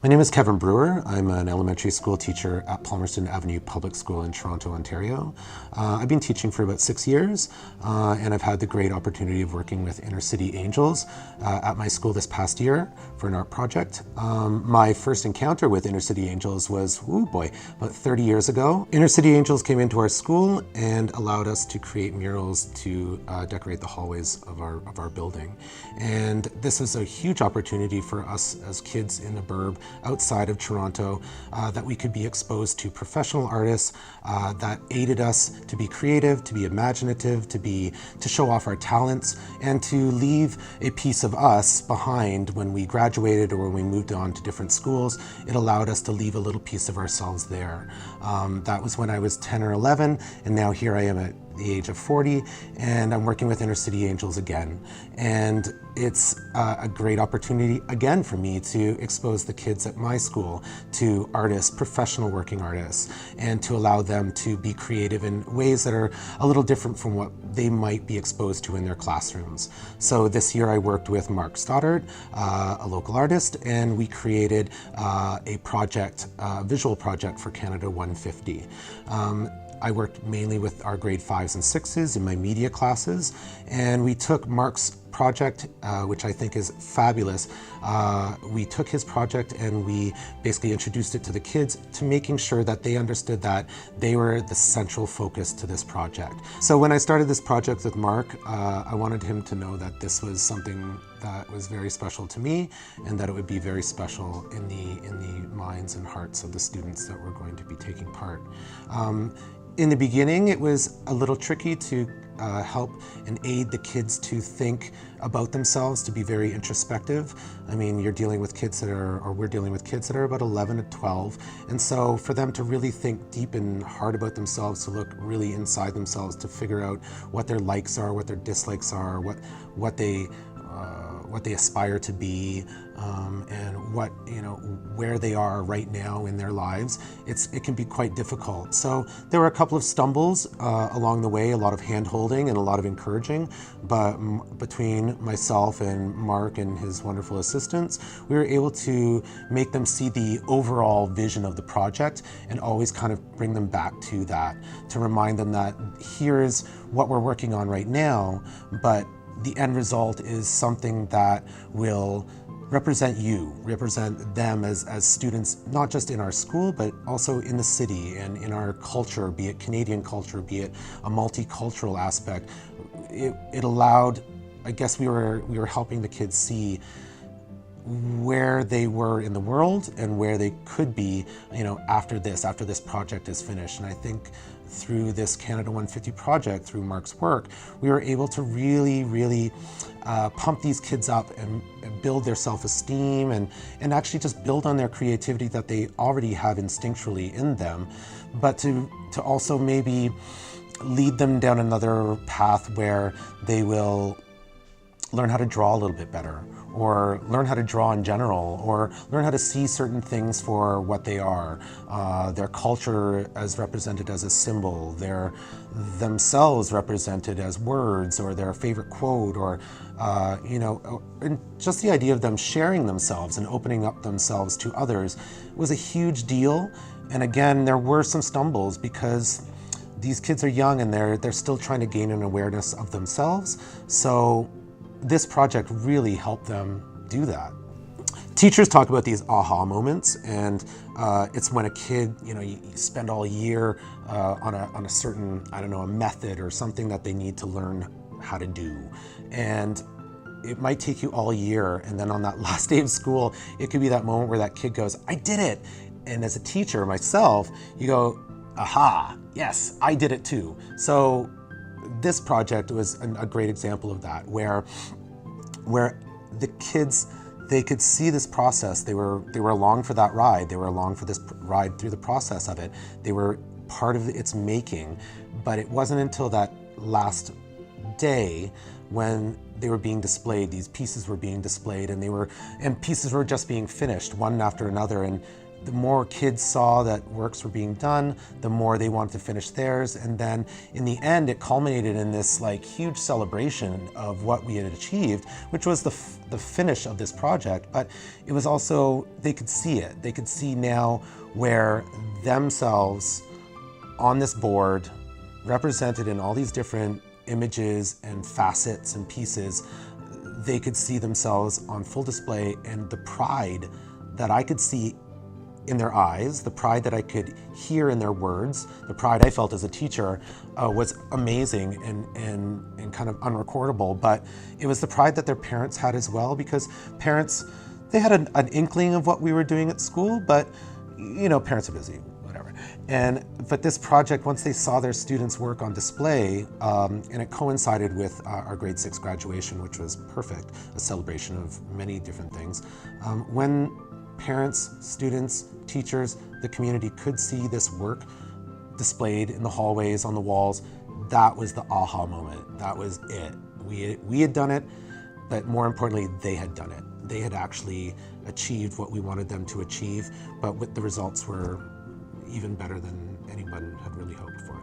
My name is Kevin Brewer. I'm an elementary school teacher at Palmerston Avenue Public School in Toronto, Ontario. I've been teaching for about 6 years, and I've had the great opportunity of working with Inner City Angels at my school this past year for an art project. My first encounter with Inner City Angels was, about 30 years ago. Inner City Angels came into our school and allowed us to create murals to decorate the hallways of our building. And this is a huge opportunity for us as kids in the burb outside of Toronto, that we could be exposed to professional artists that aided us to be creative, to be imaginative, to show off our talents, and to leave a piece of us behind when we graduated or when we moved on to different schools. It allowed us to leave a little piece of ourselves there. That was when I was 10 or 11, and now here I am at the age of 40, and I'm working with Inner City Angels again. And it's a great opportunity again for me to expose the kids at my school to artists, professional working artists, and to allow them to be creative in ways that are a little different from what they might be exposed to in their classrooms. So this year I worked with Mark Stoddart, a local artist, and we created a project, a visual project for Canada 150. I worked mainly with our grade 5s and 6s in my media classes, and we took Mark's project, which I think is fabulous. We took his project and we basically introduced it to the kids, to making sure that they understood that they were the central focus to this project. So when I started this project with Mark, I wanted him to know that this was something that was very special to me, and that it would be very special in the minds and hearts of the students that were going to be taking part. In the beginning, it was a little tricky to help and aid the kids to think about themselves, to be very introspective. I mean, you're dealing with kids that are, or we're dealing with kids that are about 11 to 12. And so for them to really think deep and hard about themselves, to look really inside themselves, to figure out what their likes are, what their dislikes are, what they aspire to be, and where they are right now in their lives, it can be quite difficult. So there were a couple of stumbles along the way, a lot of hand-holding and a lot of encouraging, but between myself and Mark and his wonderful assistants, we were able to make them see the overall vision of the project and always kind of bring them back to that, to remind them that here's what we're working on right now, but the end result is something that will represent them as students, not just in our school, but also in the city and in our culture, be it Canadian culture, be it a multicultural aspect. It allowed, I guess we were helping the kids see where they were in the world and where they could be, after this project is finished. And I think through this Canada 150 project, through Mark's work, we were able to really pump these kids up and build their self-esteem and actually just build on their creativity that they already have instinctually in them, but to also maybe lead them down another path where they will learn how to draw a little bit better, or learn how to draw in general, or learn how to see certain things for what they are, their culture as represented as a symbol, their themselves represented as words, or their favorite quote, or and just the idea of them sharing themselves and opening up themselves to others was a huge deal. And again, there were some stumbles because these kids are young and they're still trying to gain an awareness of themselves. So this project really helped them do that. Teachers talk about these aha moments, and it's when a kid, you spend all year on a certain, a method or something that they need to learn how to do. And it might take you all year, and then on that last day of school, it could be that moment where that kid goes, I did it. And as a teacher myself, you go, aha, yes, I did it too. So this project was a great example of that, where the kids, they could see this process. They were along for that ride. They were along for this ride through the process of it. They were part of its making, but it wasn't until that last day when they were being displayed, these pieces were being displayed, and pieces were just being finished one after another, and the more kids saw that works were being done, the more they wanted to finish theirs. And then in the end, it culminated in this like huge celebration of what we had achieved, which was the finish of this project. But it was also, they could see it. They could see now where themselves on this board, represented in all these different images and facets and pieces, they could see themselves on full display, and the pride that I could see in their eyes, the pride that I could hear in their words, the pride I felt as a teacher was amazing and kind of unrecordable. But it was the pride that their parents had as well, because parents, they had an inkling of what we were doing at school, but you know, parents are busy, whatever. But this project, once they saw their students' work on display, and it coincided with our grade 6 graduation, which was perfect, a celebration of many different things. When parents, students, teachers, the community could see this work displayed in the hallways, on the walls, that was the aha moment. That was it. We had done it, but more importantly, they had done it. They had actually achieved what we wanted them to achieve, but the results were even better than anyone had really hoped for.